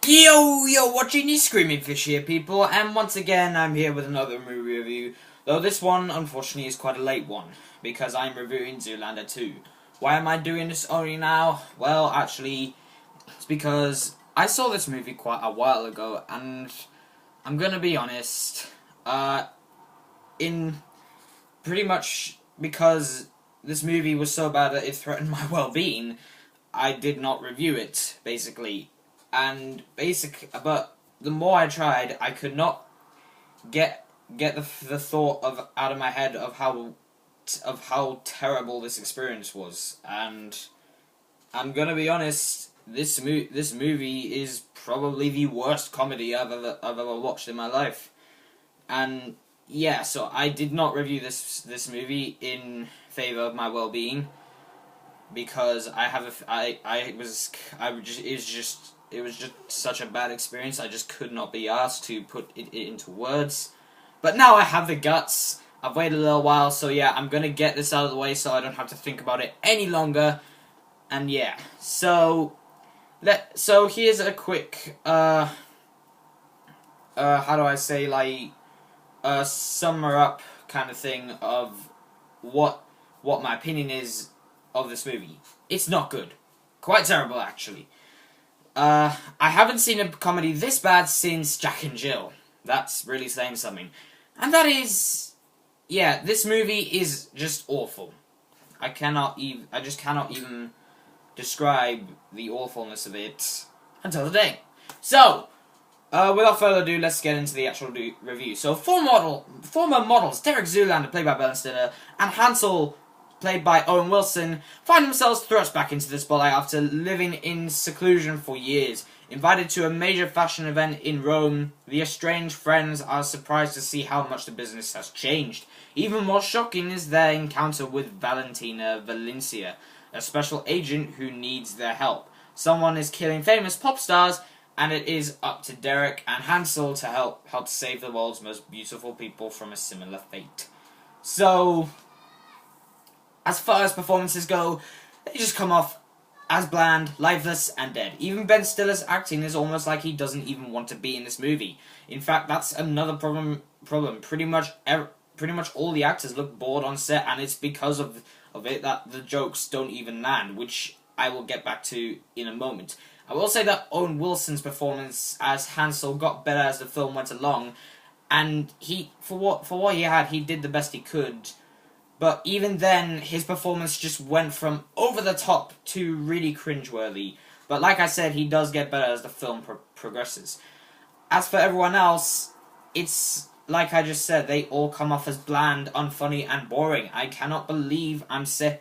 Yo, watching these screaming fish here, people, and once again, I'm here with another movie review, though this one, unfortunately, is quite a late one, because I'm reviewing Zoolander 2. Why am I doing this only now? Well, actually, it's because I saw this movie quite a while ago, and I'm gonna be honest, in pretty much because this movie was so bad that it threatened my well-being, I did not review it, basically. But the more I tried, I could not get the thought out of my head of how terrible this experience was. And I'm gonna be honest, this movie is probably the worst comedy I've ever watched in my life. And yeah, so I did not review this movie in favor of my well-being, because it was just such a bad experience. I just could not be asked to put it into words. But now I have the guts. I've waited a little while, so yeah, I'm gonna get this out of the way so I don't have to think about it any longer. And yeah, so here's a quick how do I say, like, summer up kind of thing of what my opinion is of this movie. It's not good. Quite terrible, actually. I haven't seen a comedy this bad since Jack and Jill. That's really saying something. And that is, yeah, this movie is just awful. I just cannot even describe the awfulness of it until today. So, without further ado, let's get into the actual review. So, former models Derek Zoolander, played by Ben Stiller, and Hansel, played by Owen Wilson, find themselves thrust back into the spotlight after living in seclusion for years. Invited to a major fashion event in Rome, the estranged friends are surprised to see how much the business has changed. Even more shocking is their encounter with Valentina Valencia, a special agent who needs their help. Someone is killing famous pop stars, and it is up to Derek and Hansel to help save the world's most beautiful people from a similar fate. So, as far as performances go, they just come off as bland, lifeless, and dead. Even Ben Stiller's acting is almost like he doesn't even want to be in this movie. In fact, that's another problem. Pretty much all the actors look bored on set, and it's because of it that the jokes don't even land, which I will get back to in a moment. I will say that Owen Wilson's performance as Hansel got better as the film went along, and for what he had, he did the best he could. But even then, his performance just went from over the top to really cringeworthy. But like I said, he does get better as the film progresses. As for everyone else, it's like I just said, they all come off as bland, unfunny, and boring. I cannot believe I'm saying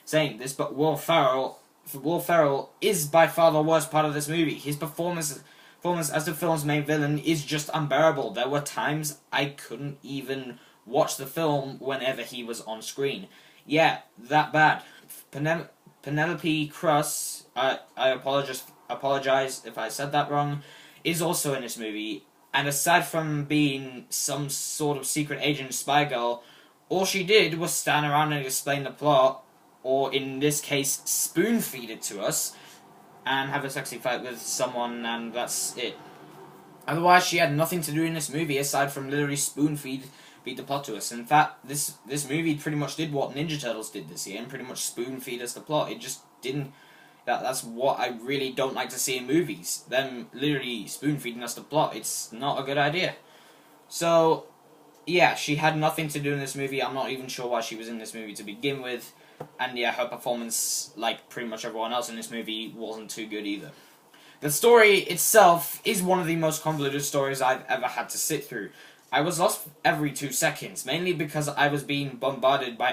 this, but Will Ferrell is by far the worst part of this movie. His performance as the film's main villain is just unbearable. There were times I couldn't even watch the film whenever he was on screen. Yeah, that bad. Penelope Cruz, I apologize if I said that wrong, is also in this movie, and aside from being some sort of secret agent spy girl, all she did was stand around and explain the plot, or in this case, spoon feed it to us, and have a sexy fight with someone, and that's it. Otherwise, she had nothing to do in this movie aside from literally spoon feed the plot to us. In fact, this movie pretty much did what Ninja Turtles did this year, and pretty much spoon feed us the plot. It just didn't. That's what I really don't like to see in movies. Them literally spoon feeding us the plot. It's not a good idea. So, yeah, she had nothing to do in this movie. I'm not even sure why she was in this movie to begin with. And yeah, her performance, like pretty much everyone else in this movie, wasn't too good either. The story itself is one of the most convoluted stories I've ever had to sit through. I was lost every 2 seconds, mainly because I was being bombarded by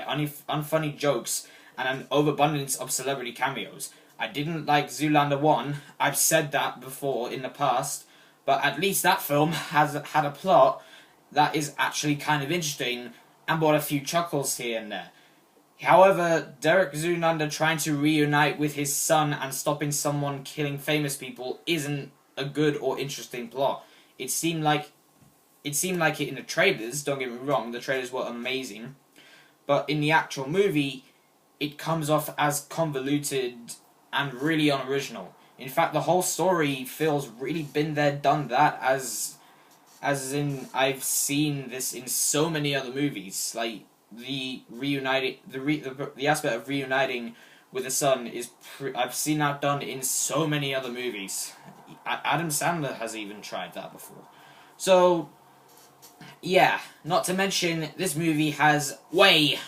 unfunny jokes and an overabundance of celebrity cameos. I didn't like Zoolander 1, I've said that before in the past, but at least that film had a plot that is actually kind of interesting and brought a few chuckles here and there. However, Derek Zoolander trying to reunite with his son and stopping someone killing famous people isn't a good or interesting plot. It seemed like it in the trailers. Don't get me wrong, the trailers were amazing, but in the actual movie, it comes off as convoluted and really unoriginal. In fact, the whole story feels really been there, done that, as in I've seen this in so many other movies. Like the reuniting, the aspect of reuniting with the son is I've seen that done in so many other movies. Adam Sandler has even tried that before. So yeah, not to mention this movie has way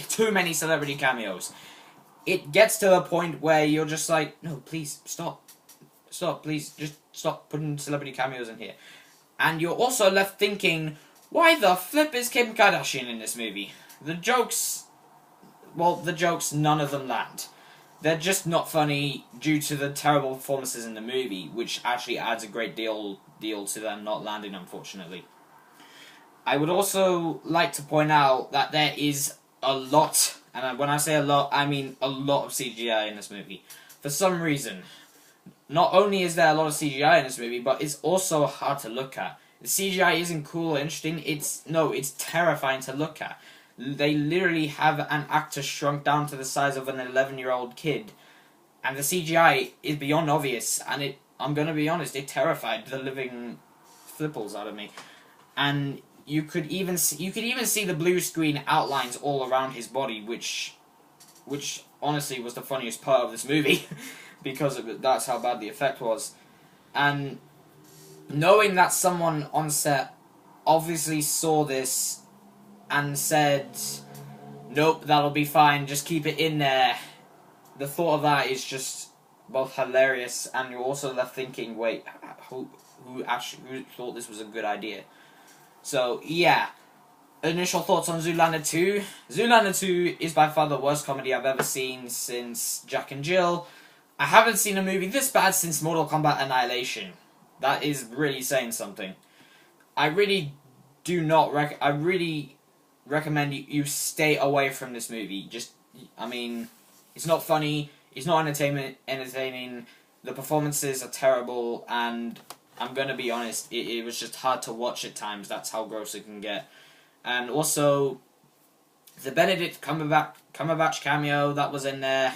too many celebrity cameos. It gets to a point where you're just like, no, please stop, please just stop putting celebrity cameos in here. And you're also left thinking, why the flip is Kim Kardashian in this movie? The jokes, none of them land. They're just not funny due to the terrible performances in the movie, which actually adds a great deal to them not landing, unfortunately. I would also like to point out that there is a lot, and when I say a lot, I mean a lot of CGI in this movie. For some reason, not only is there a lot of CGI in this movie, but it's also hard to look at. The CGI isn't cool or interesting, it's terrifying to look at. They literally have an actor shrunk down to the size of an 11-year-old kid, and the CGI is beyond obvious, and I'm gonna be honest, it terrified the living flipples out of me. And you could even see the blue screen outlines all around his body, which honestly was the funniest part of this movie, because that's how bad the effect was. And knowing that someone on set obviously saw this and said, nope, that'll be fine, just keep it in there, the thought of that is just both hilarious, and you're also left thinking, wait, who thought this was a good idea? So, yeah. Initial thoughts on Zoolander 2. Zoolander 2 is by far the worst comedy I've ever seen since Jack and Jill. I haven't seen a movie this bad since Mortal Kombat Annihilation. That is really saying something. I really recommend you stay away from this movie. It's not funny, it's not entertaining, the performances are terrible, and I'm gonna be honest, it was just hard to watch at times. That's how gross it can get. And also, the Benedict Cumberbatch cameo that was in there.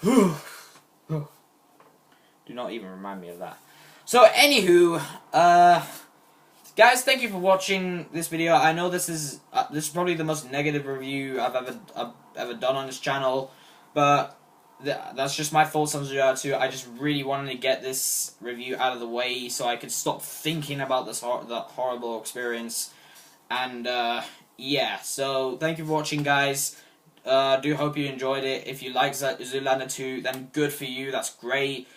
Do not even remind me of that. So, anywho, guys, thank you for watching this video. I know this is probably the most negative review I've ever done on this channel, but that's just my thoughts on Zoolander 2. I just really wanted to get this review out of the way so I could stop thinking about that horrible experience. And yeah, so thank you for watching, guys. Do hope you enjoyed it. If you like Zoolander 2, then good for you. That's great.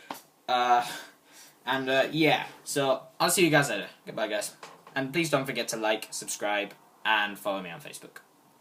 Yeah, so I'll see you guys later. Goodbye, guys. And please don't forget to like, subscribe, and follow me on Facebook.